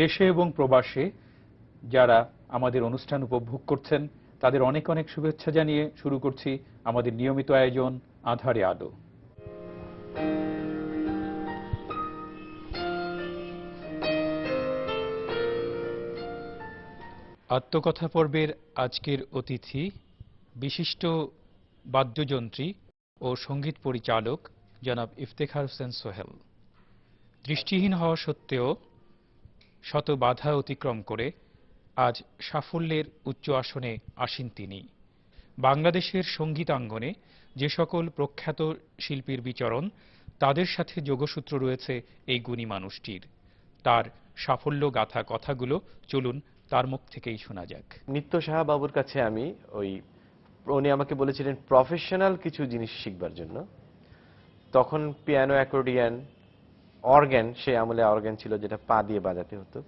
দেশে এবং প্রবাসে যারা আমাদের অনুষ্ঠান উপভোগ করছেন তাদের অনেক অনেক শুভেচ্ছা জানিয়ে শুরু করছি আমাদের নিয়মিত আয়োজন আঁধারে আলো। আত্মকথা পর্বের আজকের অতিথি বিশিষ্ট বাদ্যযন্ত্রী ও সঙ্গীত পরিচালক জনাব ইফতেখার হোসেন সোহেল। দৃষ্টিহীন হওয়া সত্ত্বেও শত বাধা অতিক্রম করে আজ সাফল্যের উচ্চ আসনে আসীন তিনি। বাংলাদেশের সঙ্গীতাঙ্গনে যে সকল প্রখ্যাত শিল্পীর বিচরণ তাদের সাথে যোগসূত্র রয়েছে এই গুণী মানুষটির। তার সাফল্য গাথা কথাগুলো চলুন তার মুখ থেকেই শোনা যাক। নিত্য সাহা বাবুর কাছে আমি উনি আমাকে বলেছিলেন প্রফেশনাল কিছু জিনিস শিখবার জন্য। তখন পিয়ানো, অ্যাকর্ডিয়ান, অর্গান, সে আমলে অর্গান ছিল যেটা পা দিয়ে বাজাতে হতো,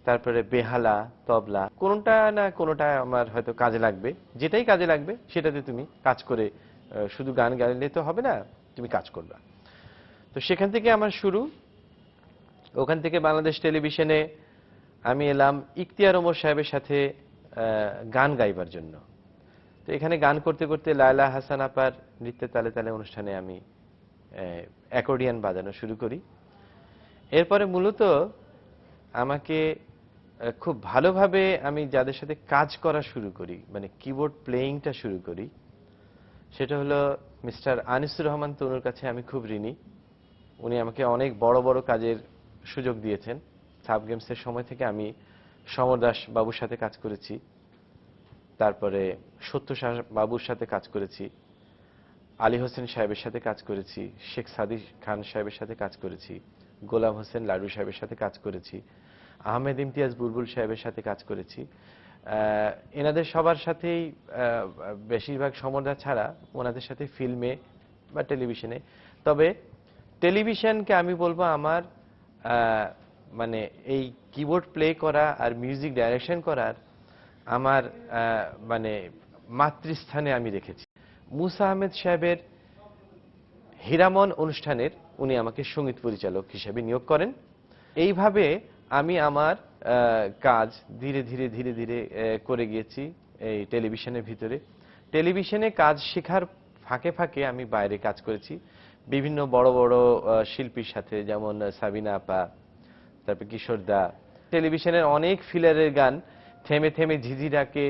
তারপরে বেহালা, তবলা, কোনটা না কোনটা আমার হয়তো কাজে লাগবে। যেটাই কাজে লাগবে সেটাতে তুমি কাজ করে, শুধু গান গাইলে তো হবে না, তুমি কাজ করবা। তো সেখান থেকে আমার শুরু। ওখান থেকে বাংলাদেশ টেলিভিশনে আমি এলাম ইখতিয়ার ওমর সাহেবের সাথে গান গাইবার জন্য। তো এখানে গান করতে করতে লায়লা হাসান আপার নৃত্যে তালে তালে অনুষ্ঠানে আমি অ্যাকর্ডিয়ান বাজানো শুরু করি। এরপরে মূলত আমাকে খুব ভালোভাবে আমি যাদের সাথে কাজ করা শুরু করি, মানে কিবোর্ড প্লেয়িংটা শুরু করি, সেটা হলো মিস্টার আনিসুর রহমান তনুর কাছে আমি খুব ঋণী। উনি আমাকে অনেক বড় বড় কাজের সুযোগ দিয়েছেন। সাব গেমসের সময় থেকে আমি সমর দাস বাবুর সাথে কাজ করেছি, তারপরে সত্য বাবুর সাথে কাজ করেছি, আলী হোসেন সাহেবের সাথে কাজ করেছি, শেখ সাদি খান সাহেবের সাথে কাজ করেছি, গোলাম হোসেন লাডু সাহেবের সাথে কাজ করেছি, আহমেদ ইমতিয়াজ বুলবুল সাহেবের সাথে কাজ করেছি। এনাদের সবার সাথেই, বেশিরভাগ সমরদা ছাড়া ওনাদের সাথে ফিল্মে বা টেলিভিশনে। তবে টেলিভিশনকে আমি বলবো আমার মানে এই কিবোর্ড প্লে করা আর মিউজিক ডাইরেকশন করার আমার মানে মাতৃস্থানে আমি রেখেছি। মুসা আহমেদ সাহেবের হীরামন অনুষ্ঠানের উনি আমাকে সঙ্গীত পরিচালক হিসেবে নিয়োগ করেন। এইভাবে আমি আমার কাজ ধীরে ধীরে ধীরে ধীরে করে গিয়েছি এই টেলিভিশনের ভিতরে। টেলিভিশনে কাজ শেখার ফাঁকে ফাঁকে আমি বাইরে কাজ করেছি বিভিন্ন বড় বড় শিল্পীর সাথে, যেমন সাবিনা আপা, তারপর কিশোর দা। টেলিভিশনের অনেক ফিলারের গান, থেমে থেমে ঝিঝি ডাকে,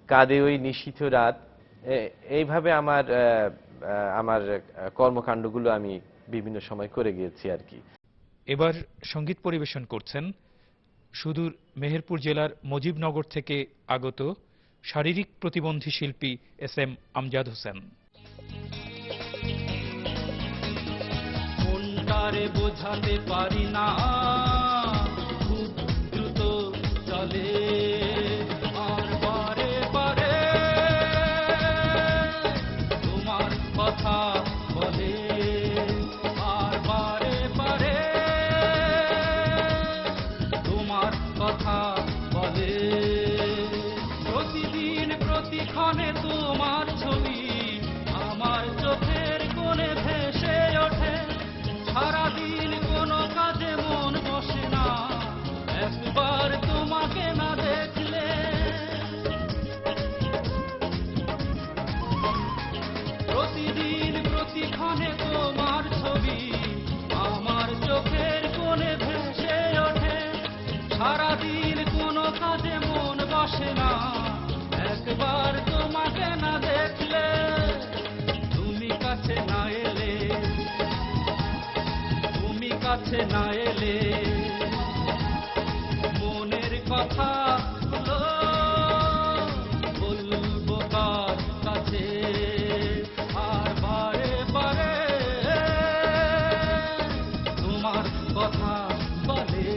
কাঁদে ওই নিশীথ রাত, এইভাবে আমার কর্মকাণ্ডগুলো আমি বিভিন্ন সময় করে গিয়েছি আর কি। এবার সঙ্গীত পরিবেশন করছেন সুদূর মেহেরপুর জেলার মুজিবনগর থেকে আগত শারীরিক প্রতিবন্ধী শিল্পী এস এম আমজাদ হোসেন। মনটারে বোঝাতে পারি না, খুব দ্রুত চলে আর বারে বারে তোমার কথা বলে, আর বারে বারে তোমার কথা বলে। প্রতিদিন প্রতিক্ষণে তোমার ছবি আমার চোখের কোণে ভেসে ওঠে। সারাদিন কোনো কাজে মন বসে না, একবার তোমাকে না দেখলে। প্রতিদিন প্রতিক্ষণে তোমার ছবি আমার চোখের কোণে ভেসে ওঠে। সারাদিন কোনো কাজে মন বসে না, একবার তোমাকে না দেখলে। তুমি কাছে না এলে, তুমি কাছে না এলে মনের কথা বলবো কার কাছে, আর বারে বারে তোমার কথা বলে।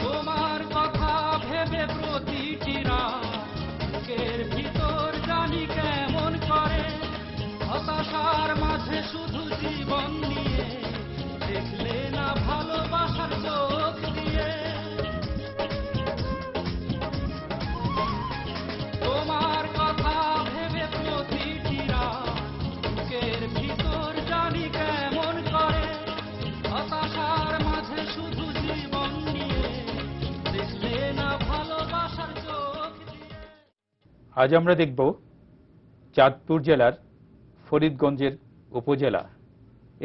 তোমার কথা ভেবে প্রতিটি রাতের ভিতর জানি কেমন করে, হতাশার মাঝে শুধু জীবন নিয়ে দেখলে না আজ আমরা দেখব চাঁদপুর জেলার ফরিদগঞ্জের উপজেলা।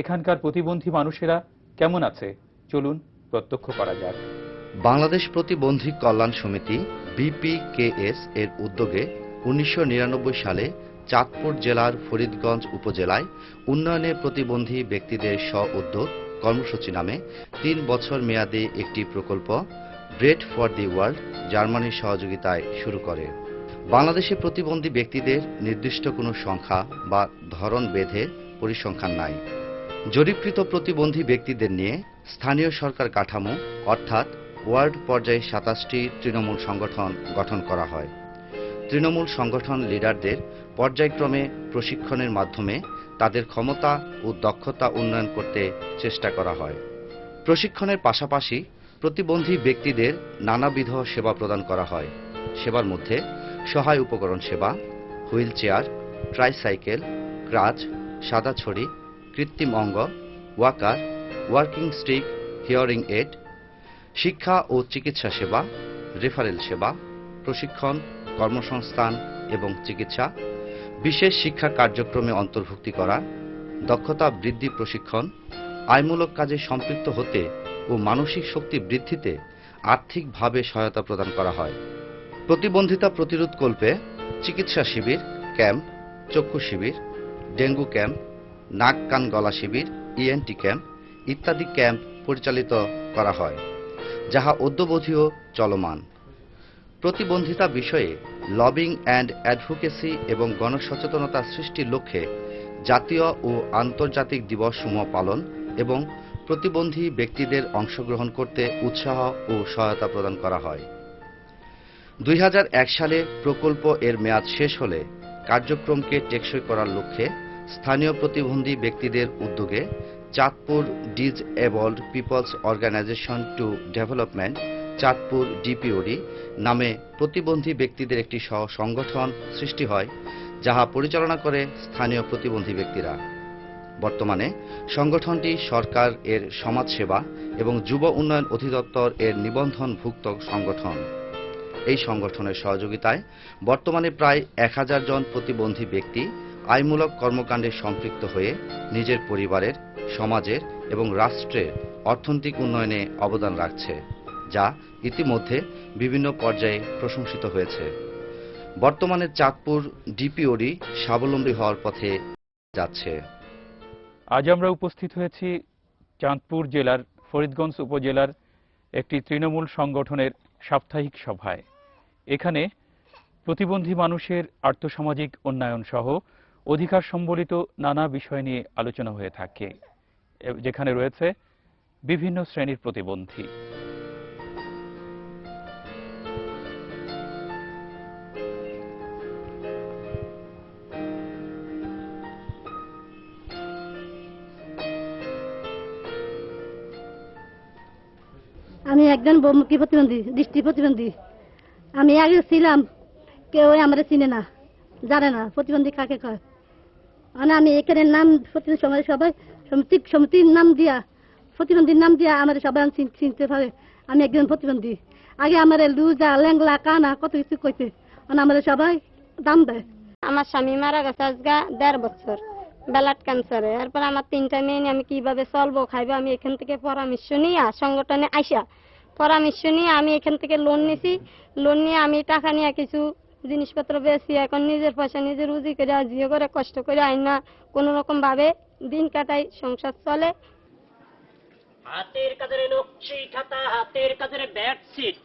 এখানকার প্রতিবন্ধী মানুষেরা কেমন আছে চলুন প্রত্যক্ষ করা যাক। বাংলাদেশ প্রতিবন্ধী কল্যাণ সমিতি বিপিকেএস এর উদ্যোগে ১৯৯৯ সালে চাঁদপুর জেলার ফরিদগঞ্জ উপজেলায় উন্নয়নে প্রতিবন্ধী ব্যক্তিদের স্ব-উদ্যোগ কর্মসূচি নামে ৩ বছর মেয়াদী একটি প্রকল্প ব্রেড ফর দি ওয়ার্ল্ড জার্মানির সহযোগিতায় শুরু করে। বাংলাদেশে প্রতিবন্ধী ব্যক্তিদের নির্দিষ্ট কোনো সংখ্যা বা ধরন বেঁধে পরিসংখ্যান নাই। জরিপকৃত প্রতিবন্ধী ব্যক্তিদের নিয়ে স্থানীয় সরকার কাঠামো অর্থাৎ ওয়ার্ড পর্যায়ে ২৭টি তৃণমূল সংগঠন গঠন করা হয়। তৃণমূল সংগঠন লিডারদের পর্যায়ক্রমে প্রশিক্ষণের মাধ্যমে তাদের ক্ষমতা ও দক্ষতা উন্নয়ন করতে চেষ্টা করা হয়। প্রশিক্ষণের পাশাপাশি প্রতিবন্ধী ব্যক্তিদের নানাবিধ সেবা প্রদান করা হয়। সেবার মধ্যে সহায় উপকরণ সেবা, হুইল চেয়ার, ট্রাইসাইকেল, ক্রাচ, সাদা ছড়ি, কৃত্রিম অঙ্গ, walker, working stick, hearing aid, শিক্ষা ও চিকিৎসা সেবা, রেফারেল সেবা, প্রশিক্ষণ, কর্মসংস্থান এবং চিকিৎসা, বিশেষ শিক্ষা কার্যক্রমে অন্তর্ভুক্তি করা, দক্ষতা বৃদ্ধি প্রশিক্ষণ, আয়মূলক কাজে সম্পৃক্ত হতে ও মানসিক শক্তি বৃদ্ধিতে আর্থিকভাবে সহায়তা প্রদান করা হয়। প্রতিবন্ধিতা প্রতিরোধকল্পে চিকিৎসা শিবির, ক্যাম্প, চক্ষু শিবির, ডেঙ্গু ক্যাম্প, নাক কান গলা শিবির, ইএনটি ক্যাম্প ইত্যাদি ক্যাম্প পরিচালিত করা হয়, যাহা অদ্যাবধিও চলমান। প্রতিবন্ধিতা বিষয়ে লবিং অ্যান্ড অ্যাডভোকেসি এবং গণসচেতনতা সৃষ্টির লক্ষ্যে জাতীয় ও আন্তর্জাতিক দিবসসমূহ পালন এবং প্রতিবন্ধী ব্যক্তিদের অংশগ্রহণ করতে উৎসাহ ও সহায়তা প্রদান করা হয়। ২০০১ সালে প্রকল্প এর মেয়াদ শেষ হলে কার্যক্রমকে টেকসই করার লক্ষ্যে স্থানীয় প্রতিবন্ধী ব্যক্তিদের উদ্যোগে Chandpur disabled peoples organisation to development Chandpur DPOD নামে প্রতিবন্ধী ব্যক্তিদের একটি সংগঠন সৃষ্টি হয়, যাহা পরিচালনা করে স্থানীয় প্রতিবন্ধী ব্যক্তিরা। বর্তমানে সংগঠনটি সরকার এর সমাজসেবা এবং যুব উন্নয়ন অধিদপ্তর এর নিবন্ধনভুক্ত সংগঠন। এই সংগঠনের সহযোগিতায় বর্তমানে প্রায় ১০০০ জন প্রতিবন্ধী ব্যক্তি আইমূলক কর্মকাণ্ডে সম্পৃক্ত হয়ে নিজের পরিবারের, সমাজের এবং রাষ্ট্রের অর্থনৈতিক উন্নয়নে অবদান রাখছে, যা ইতিমধ্যে বিভিন্ন পর্যায়ে প্রশংসিত হয়েছে। বর্তমানে চাঁদপুর ডিপিওডি স্বাবলম্বী হওয়ার পথে যাচ্ছে। আজ আমরা উপস্থিত হয়েছি চাঁদপুর জেলার ফরিদগঞ্জ উপজেলার একটি তৃণমূল সংগঠনের সাপ্তাহিক সভায়। এখানে প্রতিবন্ধী মানুষের আর্থসামাজিক উন্নয়ন সহ অধিকার সম্বলিত নানা বিষয় নিয়ে আলোচনা হয়ে থাকে, যেখানে রয়েছে বিভিন্ন শ্রেণীর প্রতিবন্ধী। আমি একজন বহুমুখী প্রতিবন্ধী, দৃষ্টি প্রতিবন্ধী। আমি আগে ছিলাম, কেউ আমার চিনে না, জানে না প্রতিবন্ধী কাকে কয়। মানে আমি এখানে নাম প্রতিবন্ধী সবাই সমিতির নাম দিয়া, প্রতিবন্ধীর নাম দিয়া আমার সবাই চিনতে পারে আমি একজন প্রতিবন্ধী। আগে আমার লুজা ল্যাংলা কানা কত কিছু কইতে, মানে আমার সবাই দাম দেয়। আমার স্বামী মারা গেছে আজকে ১.৫ বছর ব্লাড ক্যান্সারে। এরপর আমার ৩টা মেয়ে নিয়ে আমি কিভাবে চলবো খাইবো, আমি এখান থেকে পরামর্শ নিয়ে সংগঠনে আইসা পরামর্শ নিয়ে আমি এখান থেকে লোন নিছি। লোন নিয়ে আমি টাকা নিয়ে কিছু জিনিসপত্র বেশি এখন নিজের পয়সা নিজে রুজি করে জিও করে কষ্ট করে আইনা কোন রকম ভাবে দিন কাটাই, সংসার চলে। হাতের কাজের নকশি খাতা, হাতের কাজের বেডশিট,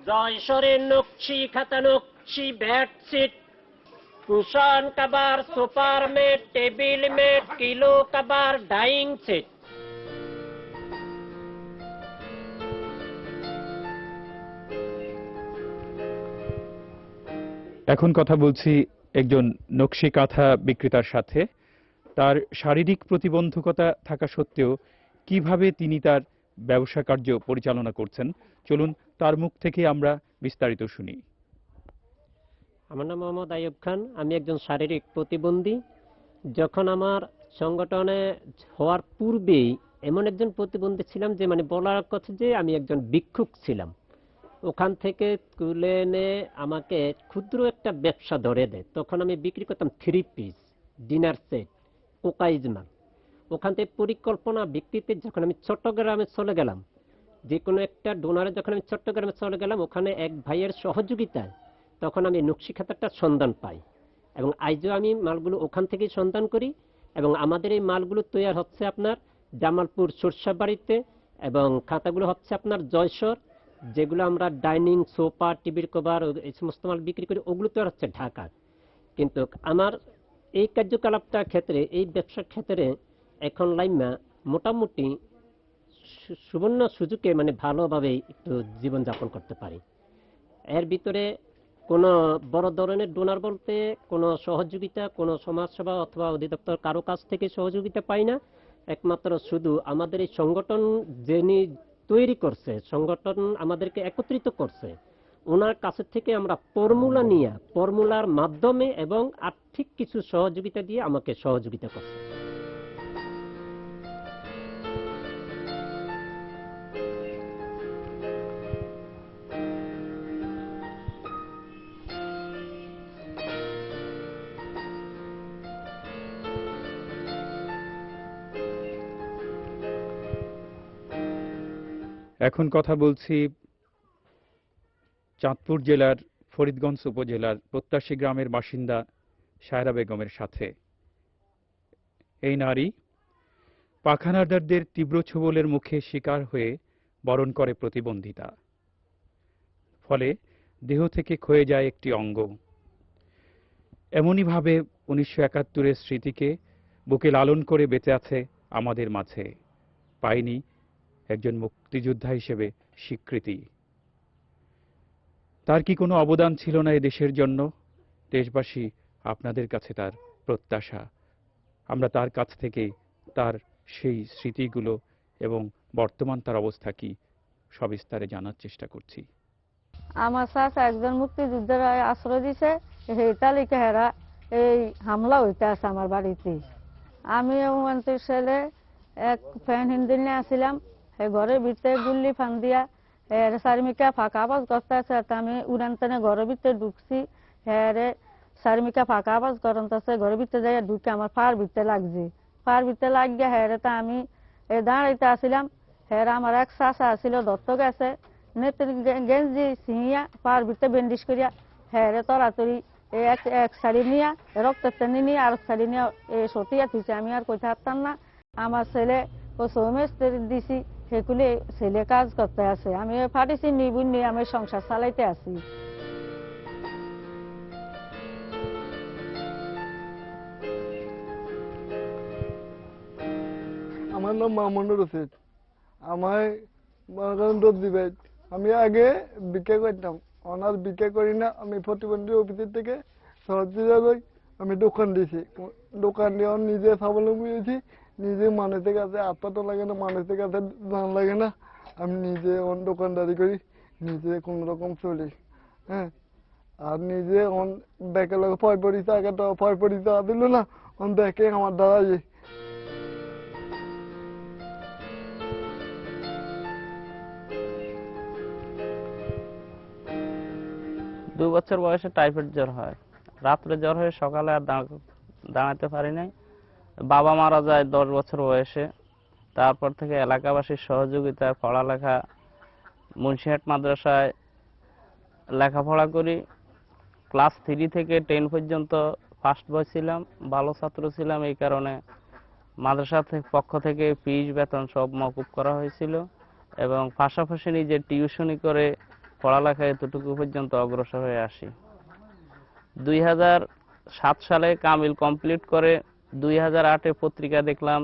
জয়সরের নকশি খাতা, নকশি বেডশিট, কুশন কভার, সোফার মেট, টেবিল মেট, কিলো কভার, ডাইনিং সেট। এখন কথা বলছি একজন নকশি কাঁথা বিক্রেতার সাথে। তার শারীরিক প্রতিবন্ধকতা থাকা সত্ত্বেও কিভাবে তিনি তার ব্যবসা কার্য পরিচালনা করছেন, চলুন তার মুখ থেকে আমরা বিস্তারিত শুনি। আমার নাম মোহাম্মদ আইয়ুব খান, আমি একজন শারীরিক প্রতিবন্ধী। যখন আমার সংগঠনে হওয়ার পূর্বেই এমন একজন প্রতিবন্ধী ছিলাম যে বলার কথা যে আমি একজন ভিক্ষুক ছিলাম। ওখান থেকে তুলে এনে আমাকে ক্ষুদ্র একটা ব্যবসা ধরে দেয়। তখন আমি বিক্রি করতাম 3 পিস, ডিনার সেট, কোকাইজমাল। ওখান থেকে পরিকল্পনা ভিত্তিতে যখন আমি চট্টগ্রামে চলে গেলাম, যে কোনো একটা ডোনারে যখন আমি চট্টগ্রামে চলে গেলাম, ওখানে এক ভাইয়ের সহযোগিতায় তখন আমি নকশি খাতাটার সন্ধান পাই এবং আজও আমি মালগুলো ওখান থেকেই সন্ধান করি এবং আমাদের এই মালগুলো তৈরি হচ্ছে আপনার জামালপুর সরষাবাড়িতে এবং খাতাগুলো হচ্ছে আপনার জয়সর, যেগুলো আমরা ডাইনিং, সোফা, টিভির কভার এই সমস্ত মাল বিক্রি করি, ওগুলো তৈরি হচ্ছে ঢাকা। কিন্তু আমার এই কার্যকলাপটার ক্ষেত্রে, এই ব্যবসার ক্ষেত্রে এখন লাইমা মোটামুটি সুবর্ণ সুযোগে মানে ভালোভাবে একটু জীবনযাপন করতে পারি। এর ভিতরে কোনো বড় ধরনের ডোনার বলতে কোনো সহযোগিতা, কোনো সমাজসেবা অথবা অধিদপ্তর কারো কাছ থেকে সহযোগিতা পাই না। একমাত্র শুধু আমাদের এই সংগঠন যিনি তৈরি করছে, সংগঠন আমাদেরকে একত্রিত করছে, ওনার কাছে থেকে আমরা ফর্মুলা নিয়ে, ফর্মুলার মাধ্যমে এবং আর্থিক কিছু সহযোগিতা দিয়ে আমাকে সহযোগিতা করছে। এখন কথা বলছি চাঁদপুর জেলার ফরিদগঞ্জ উপজেলার প্রত্যাশী গ্রামের বাসিন্দা সায়রা বেগমের সাথে। এই নারী পাখানাদারদের তীব্র ছোবলের মুখে শিকার হয়ে বরণ করে প্রতিবন্ধিতা, ফলে দেহ থেকে ক্ষয়ে যায় একটি অঙ্গ। এমনইভাবে 1971-এর স্মৃতিকে বুকে লালন করে বেঁচে আছে আমাদের মাঝে, পায়নি একজন মুক্তিযোদ্ধা হিসেবে স্বীকৃতি। তার কি কোনো অবদান ছিল না এ দেশের জন্য? দেশবাসী, আপনাদের কাছে তার প্রত্যাশা, আমরা তার কাছ থেকে তার সেই স্মৃতিগুলো এবং বর্তমান তার অবস্থা কি সবিস্তারে জানার চেষ্টা করছি। আমার চাচা একজন মুক্তিযুদ্ধের আশ্রয় দিছে, সেই তালিকা হেরা এই হামলা হইতে আছে আমার বাড়িতে। আমি মানুষের ছেলে এক ফ্যান হিন্দি নিয়ে আসছিলাম, ঘরের ভিতরে গুল্লি ফান দিয়া চারিমিকা ফাঁকা আবাজ করতে আছে। আমি উড়ান টানে ঘরের ভিতরে ঢুকছি, হ্যাঁ চারিমিকা ফাঁকা আবাজ করতেছে, ঘরের ভিতরে যাই ঢুকে আমার পার ভিতরে লাগছে। পার ভিতরে লাগিয়ে হ্যাঁ তা আমি দাঁড়াইতে আসছিলাম, হ্যাঁ আমার এক চাচা আসছিল দত্ত গেছে, গেঞ্জি ছিঁড়িয়া পার ভিতরে ব্যান্ডেজ করিয়া হ্যাঁ তরাতরি এক শাড়ি নিয়ে রক্তের টানি নিয়ে আর শাড়ি নিয়ে সটিয়া থুইছে। আমি আর কইতে পারতাম না। আমার ছেলে ও সৌমেস্ত্রী দিছি, সেগুলি ছেলে কাজ করতে আছে, আমি ফাটিছি নিবুন নিয়ে আমি সংসার চালাইতে আছি। আমার নাম মামুনুর রশিদ। আমার রোদ দিবে, আমি আগে বিক্রি করতাম, অনার বিক্রি করি না। আমি প্রতিবন্ধী অফিসের থেকে সহযোগিতা আমি দোকান দিয়েছি, দোকান দিয়ে নিজে স্বাবলম্বী হয়েছি। নিজে মানুষের কাছে আত্মাটা লাগে না, মানুষের কাছে দাম লাগে না। আমি নিজে দোকানদারি করি, নিজে কোন রকম চলি। হ্যাঁ, আর নিজে ব্যাংকের লোক পয় পড়িছে, আগে তো পয় পড়িতে দিল না, ব্যাংকে আমার দ্বারা 2 বছর বয়সে টাইফয়েড জ্বর হয়, রাত্রে জ্বর হয়ে সকালে আর দাঁড়াতে পারি নাই। বাবা মারা যায় 10 বছর বয়সে। তারপর থেকে এলাকাবাসীর সহযোগিতায় পড়ালেখা, মুন্সিহাট মাদ্রাসায় লেখাপড়া করি। ক্লাস 3 থেকে 10 পর্যন্ত ফার্স্ট বয় ছিলাম, ভালো ছাত্র ছিলাম। এই কারণে মাদ্রাসা পক্ষ থেকে ফিস বেতন সব মওকুফ করা হয়েছিল এবং পাশাপাশি নিজে টিউশনি করে পড়ালেখা এতটুকু পর্যন্ত অগ্রসর হয়ে আসি। 2007 সালে কামিল কমপ্লিট করে 2008-এ পত্রিকা দেখলাম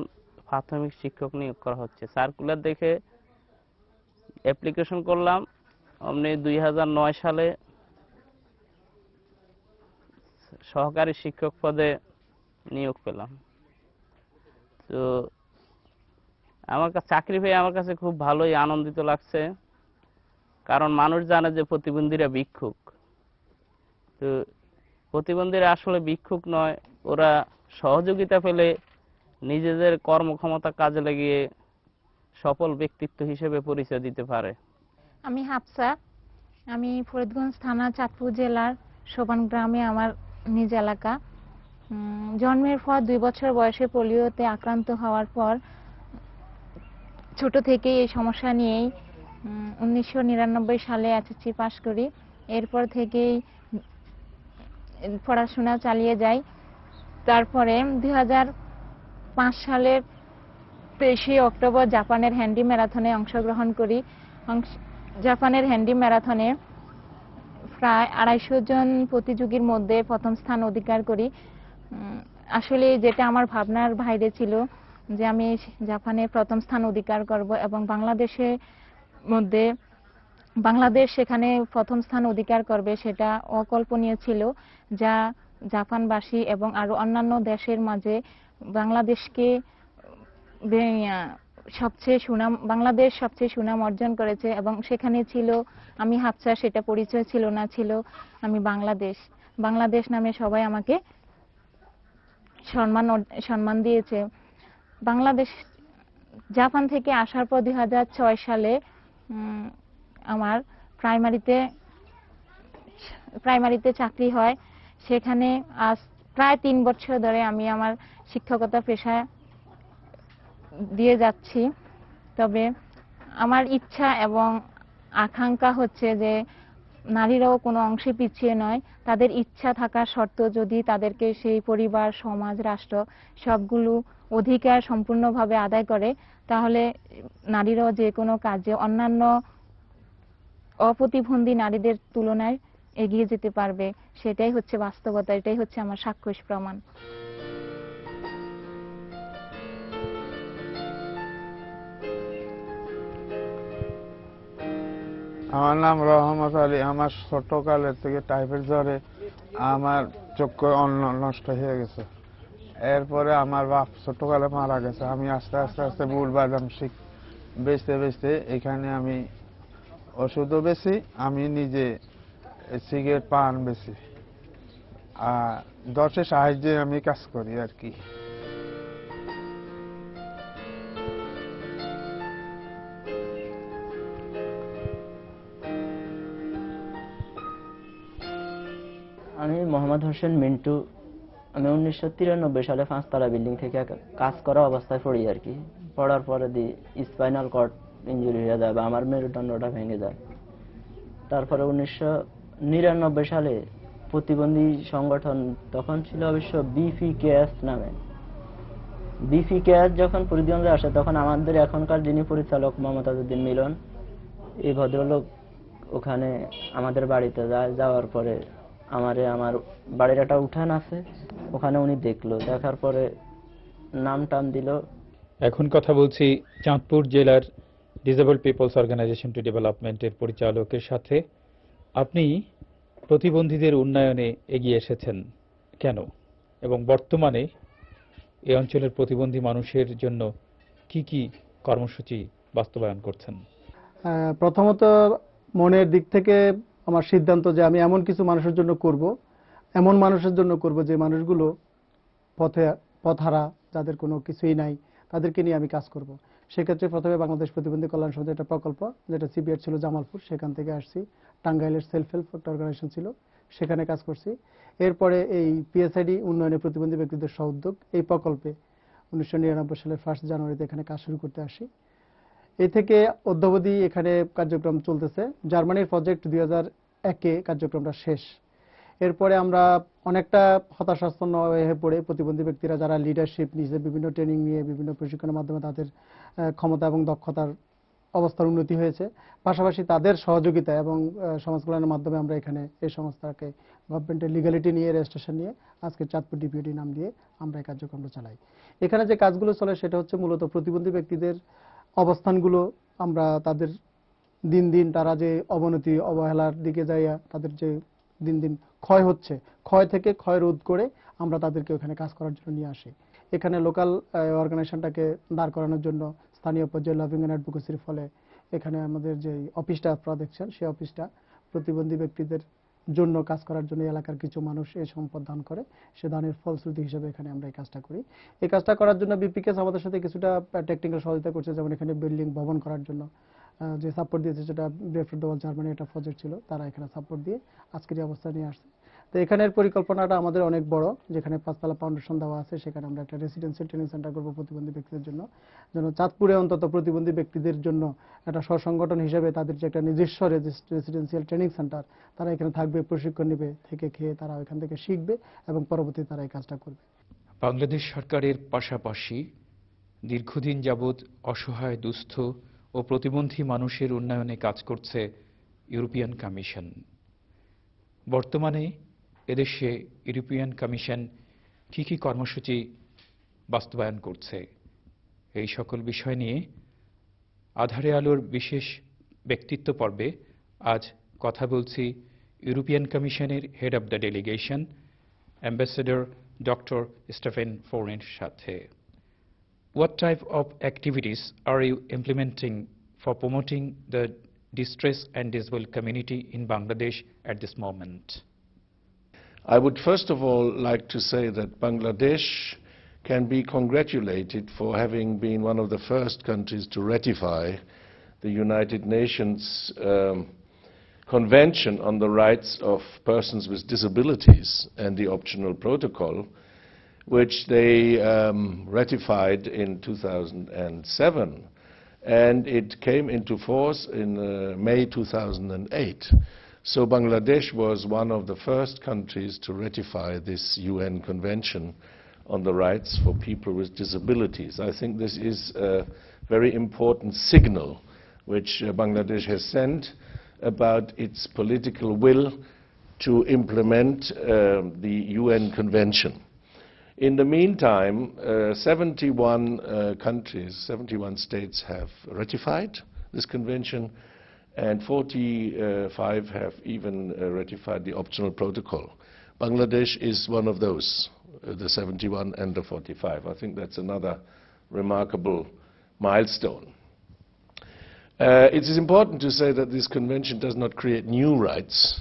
প্রাথমিক শিক্ষক নিয়োগ করা হচ্ছে। সার্কুলার দেখে অ্যাপ্লিকেশন করলাম। অমনি 2009 সালে সহকারী শিক্ষক পদে নিয়োগ পেলাম। তো আমার কাছে চাকরি পেয়ে আমার কাছে খুব ভালোই আনন্দিত লাগছে, কারণ মানুষ জানে যে প্রতিবন্ধীরা ভিক্ষুক। তো প্রতিবন্ধীরা আসলে ভিক্ষুক নয়, ওরা সহযোগিতা পেলে নিজেদের কর্মক্ষমতা কাজে লাগিয়ে সফল ব্যক্তিত্ব হিসেবে পরিচয় দিতে পারে। আমি হাফসা, আমি ফরিদগঞ্জ থানা চাঁদপুর জেলার সোবান গ্রামে আমার নিজ এলাকা। জন্মের পর 2 বছর বয়সে পোলিওতে আক্রান্ত হওয়ার পর ছোট থেকেই এই সমস্যা নিয়েই 1999 সালে এসএসসি পাশ করি। এরপর থেকেই পড়াশোনা চালিয়ে যাই। তারপরে 2005 সালের 23শে অক্টোবর জাপানের হ্যান্ডি ম্যারাথনে অংশগ্রহণ করি। জাপানের হ্যান্ডি ম্যারাথনে প্রায় 250 জন প্রতিযোগীর মধ্যে প্রথম স্থান অধিকার করি। আসলে যেটা আমার ভাবনার বাইরে ছিল যে আমি জাপানে প্রথম স্থান অধিকার করব এবং বাংলাদেশ সেখানে প্রথম স্থান অধিকার করবে, সেটা অকল্পনীয় ছিল, যা জাপানবাসী এবং আরো অন্যান্য দেশের মাঝে বাংলাদেশকে বাংলাদেশ সবচেয়ে সুনাম অর্জন করেছে এবং সেখানে ছিল আমি হাফসা, সেটা পরিচয় ছিল না, ছিল আমি বাংলাদেশ নামে সবাই আমাকে সম্মান দিয়েছে। বাংলাদেশ জাপান থেকে আসার পর 2006 সালে আমার প্রাইমারিতে চাকরি হয়। সেখানে আজ প্রায় 3 বছর ধরে আমি আমার শিক্ষকতা পেশায় দিয়ে যাচ্ছি। তবে আমার ইচ্ছা এবং আকাঙ্ক্ষা হচ্ছে যে নারীরাও কোনো অংশে পিছিয়ে নয়, তাদের ইচ্ছা থাকা সত্ত্বেও যদি তাদেরকে সেই পরিবার, সমাজ, রাষ্ট্র সবগুলো অধিকার সম্পূর্ণভাবে আদায় করে, তাহলে নারীরাও যে কোনো কাজে অন্যান্য অপ্রতিবন্ধী নারীদের তুলনায় এগিয়ে যেতে পারবে। সেটাই হচ্ছে বাস্তবতা, এটাই হচ্ছে আমার সাক্ষ্য প্রমাণ। আমার নাম রহমত আলী। আমার ছোটকালের থেকে টাইফয়েড জ্বরে আমার চক্ষু নষ্ট হয়ে গেছে। এরপরে আমার বাপ ছোটকালে মারা গেছে। আমি আস্তে আস্তে বুট বাদাম বেচতে এখানে আমি ওষুধও বেশি, আমি নিজে সিগারেট পান বেশি, আর 10-এর সাহায্যে আমি কাজ করি আর কি। আমি মোহাম্মদ হোসেন মিন্টু। আমি 1993 সালে 5তলা বিল্ডিং থেকে কাজ করা অবস্থায় পড়ি আর কি। পড়ার পরে স্পাইনাল কর্ড ইনজুরি হয়ে যায় বা আমার মেরুদণ্ডটা ভেঙে যায়। তারপরে 1999 সালে প্রতিবন্ধী সংগঠন, তখন ছিল অবশ্য বিপিকেএস নামে, বিপিকেএস যখন ফরিদগঞ্জে আসে তখন আমাদের এখনকার যিনি পরিচালক মমতাজ উদ্দিন মিলন, এই ভদ্রলোক ওখানে আমাদের বাড়িতে যায়। যাওয়ার পরে আমার বাড়ির একটা উঠান আছে, ওখানে উনি দেখার পরে নাম টাম দিল। এখন কথা বলছি চাঁদপুর জেলার ডিসেবলড পিপলস অর্গানাইজেশন টু ডেভেলপমেন্টের পরিচালকের সাথে। আপনি প্রতিবন্ধীদের উন্নয়নে এগিয়ে এসেছেন কেন, এবং বর্তমানে এই অঞ্চলের প্রতিবন্ধী মানুষের জন্য কি কি কর্মসূচি বাস্তবায়ন করছেন? প্রথমত মনের দিক থেকে আমার সিদ্ধান্ত যে আমি এমন কিছু মানুষের জন্য করব, এমন মানুষের জন্য করব যে মানুষগুলো পথহারা, যাদের কোনো কিছুই নাই, তাদেরকে নিয়ে আমি কাজ করব। সেক্ষেত্রে প্রথমে বাংলাদেশ প্রতিবন্ধী কল্যাণ সমিতির একটা প্রকল্প, যেটা সিবিআর ছিল জামালপুর, সেখান থেকে আসছি। টাঙ্গাইলের সেলফ হেল্প একটা অর্গানাইজেশন ছিল, সেখানে কাজ করছি। এরপরে এই পিএসআইডি উন্নয়নে প্রতিবন্ধী ব্যক্তিদের সহোদ্যোগ এই প্রকল্পে 1999 সালের 1 জানুয়ারিতে এখানে কাজ শুরু করতে আসি। এই থেকে অদ্যাবধি এখানে কার্যক্রম চলতেছে। জার্মানির প্রজেক্ট 2001-এ কার্যক্রমটা শেষ। এরপরে আমরা অনেকটা হতাশাচ্ছন্ন হয়ে পড়ে প্রতিবন্ধী ব্যক্তিরা যারা লিডারশিপ নিয়ে বিভিন্ন ট্রেনিং নিয়ে বিভিন্ন প্রশিক্ষণের মাধ্যমে তাদের ক্ষমতা এবং দক্ষতার অবস্থার উন্নতি হয়েছে। পাশাপাশি তাদের সহযোগিতা এবং সমাজ কল্যাণের মাধ্যমে আমরা এখানে এই সংস্থাকে গভর্নমেন্টের লিগ্যালিটি নিয়ে, রেজিস্ট্রেশন নিয়ে আজকে চাঁদপুর ডিপিওটি নাম দিয়ে আমরা এই কার্যক্রমটা চালাই। এখানে যে কাজগুলো চলে সেটা হচ্ছে মূলত প্রতিবন্ধী ব্যক্তিদের অবস্থানগুলো, আমরা তাদের দিন দিন তারা যে অবনতি অবহেলার দিকে যাইয়া তাদের যে দিন দিন ক্ষয় হচ্ছে, ক্ষয় থেকে ক্ষয় রোধ করে আমরা তাদেরকে ওখানে কাজ করার জন্য নিয়ে আসি। এখানে লোকাল অর্গানাইজেশনটাকে দাঁড় করানোর জন্য স্থানীয় পর্যায়ে লবিং এন্ড অ্যাডভোকেসির ফলে এখানে আমাদের যে অফিসটা আপনারা দেখছেন, সেই অফিসটা প্রতিবন্ধী ব্যক্তিদের জন্য কাজ করার জন্য এলাকার কিছু মানুষ এই সম্পদ দান করে, সে দানের ফলশ্রুতি হিসেবে এখানে আমরা এই কাজটা করি। এই কাজটা করার জন্য বিপিকেএস আমাদের সাথে কিছুটা টেকনিক্যাল সহযোগিতা করছে, যেমন এখানে বিল্ডিং ভবন করার জন্য যে সাপোর্ট দিয়েছে, যেটা ব্রেফ দ্য ওয়াল জার্মানি একটা প্রজেক্ট ছিল, তারা এখানে সাপোর্ট দিয়ে আজকের এই অবস্থা নিয়ে আসছে। তো এখানের পরিকল্পনাটা আমাদের অনেক বড়, যেখানে 5 তলা ফাউন্ডেশন দেওয়া আছে, সেখানে আমরা একটা রেসিডেন্সিয়াল ট্রেনিং সেন্টার করবো প্রতিবন্ধী ব্যক্তিদের জন্য, যেন চাঁদপুরে অন্তত প্রতিবন্ধী ব্যক্তিদের জন্য একটা স্বসংগঠন হিসেবে তাদের যে একটা নিজস্ব রেসিডেন্সিয়াল ট্রেনিং সেন্টার, তারা এখানে থাকবে, প্রশিক্ষণ নেবে, থেকে খেয়ে তারা এখান থেকে শিখবে এবং পরবর্তীতে তারা এই কাজটা করবে। বাংলাদেশ সরকারের পাশাপাশি দীর্ঘদিন যাবৎ অসহায়, দুস্থ ও প্রতিবন্ধী মানুষের উন্নয়নে কাজ করছে ইউরোপিয়ান কমিশন। বর্তমানে এদেশে ইউরোপিয়ান কমিশন কী কী কর্মসূচি বাস্তবায়ন করছে, এই সকল বিষয় নিয়ে আধারে আলোর বিশেষ ব্যক্তিত্ব পর্বে আজ কথা বলছি ইউরোপিয়ান কমিশনের head of the delegation ambassador doctor Stephen ফোরেনের সাথে। What type of activities are you implementing for promoting the distressed and disabled community in Bangladesh at this moment? I would first of all like to say that Bangladesh can be congratulated for having been one of the first countries to ratify the United Nations Convention on the Rights of Persons with Disabilities and the Optional Protocol, which they ratified in 2007, and it came into force in May 2008. So Bangladesh was one of the first countries to ratify this UN Convention on the rights for people with disabilities. I think this is a very important signal which Bangladesh has sent about its political will to implement the UN Convention. In the meantime, 71 countries, 71 states have ratified this convention, and 45 have even ratified the optional protocol. Bangladesh is one of those, the 71 and the 45. I think that's another remarkable milestone. It is important to say that this convention does not create new rights,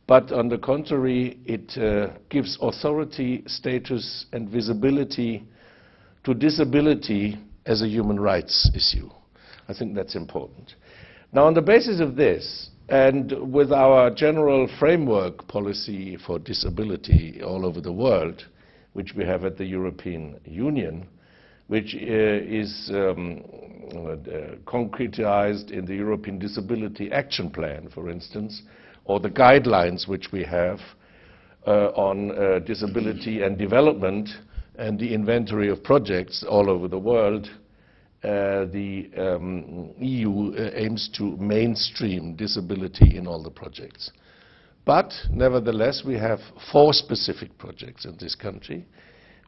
but on the contrary, it gives authority, status, and visibility to disability as a human rights issue. I think that's important. Now, on the basis of this, and with our general framework policy for disability all over the world, which we have at the European Union, which is concretized in the European Disability Action Plan, for instance, or the guidelines which we have on disability and development, and the inventory of projects all over the world, the EU aims to mainstream disability in all the projects. But nevertheless, we have 4 specific projects in this country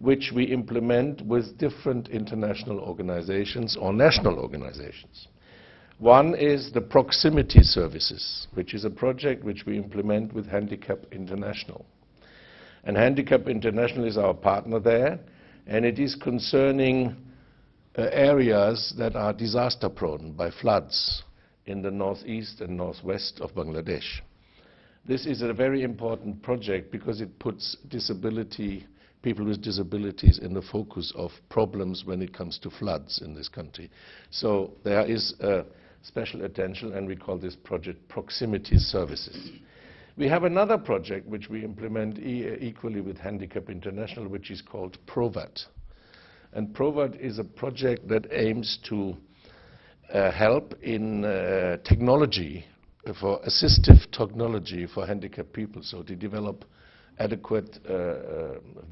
which we implement with different international organizations or national organizations. One is the proximity services, which is a project which we implement with Handicap International. And Handicap International is our partner there, and it is concerning areas that are disaster prone by floods in the northeast and northwest of Bangladesh. This is a very important project because it puts people with disabilities in the focus of problems when it comes to floods in this country. So there is special attention, and we call this project Proximity Services. We have another project which we implement equally with Handicap International, which is called PROVAT. And PROVAT is a project that aims to help in technology, for assistive technology for handicapped people, so to develop adequate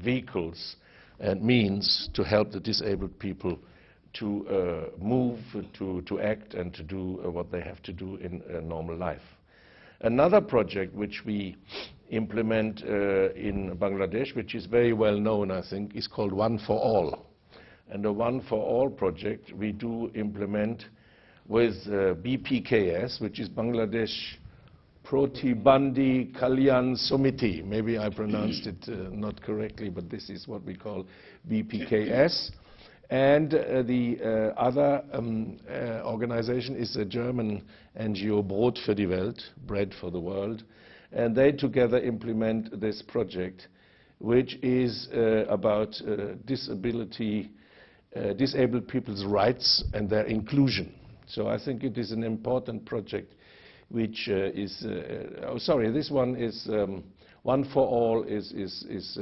vehicles and means to help the disabled people to move, to act, and to do what they have to do in normal life. Another project which we implement in Bangladesh, which is very well known, I think, is called One for All. And the One for All project we do implement with BPKS, which is Bangladesh Pratibandhi Kalyan Samiti. Maybe I pronounced it not correctly, but this is what we call BPKS. And the other organization is a German NGO, Brot für die Welt, Bread for the World. And they together implement this project, which is about disabled people's rights and their inclusion. So I think it is an important project which this one is One for All is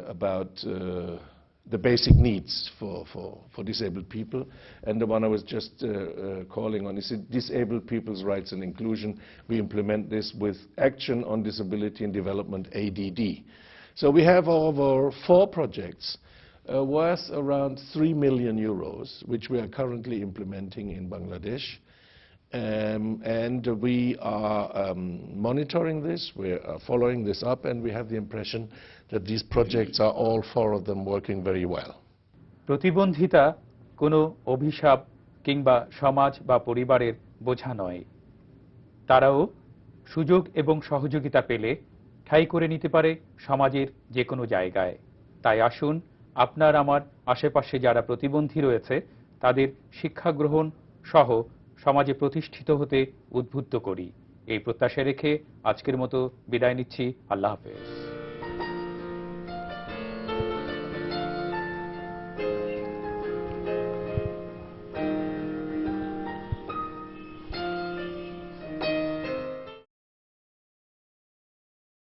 about the basic needs for disabled people, and the one I was just calling on is Disabled People's Rights and Inclusion. We implement this with Action on Disability and Development, ADD. So we have over 4 projects worth around 3 million euros, which we are currently implementing in Bangladesh. And we are monitoring this, we are following this up, and we have the impression that these projects are all 4 of them working very well. প্রতিবন্ধিতা কোনো অভিশাপ কিংবা সমাজ বা পরিবারের বোঝা নয়। তারাও সুযোগ এবং সহযোগিতা পেলে ঠাঁই করে নিতে পারে সমাজের যে কোনো জায়গায়। তাই আসুন আপনার আমার আশেপাশে যারা প্রতিবন্ধী রয়েছে তাদের শিক্ষা গ্রহণ সহ সমাজে প্রতিষ্ঠিত হতে উদ্বুদ্ধ করি। এই প্রত্যাশা রেখে আজকের মতো বিদায় নিচ্ছি। আল্লাহ হাফেজ।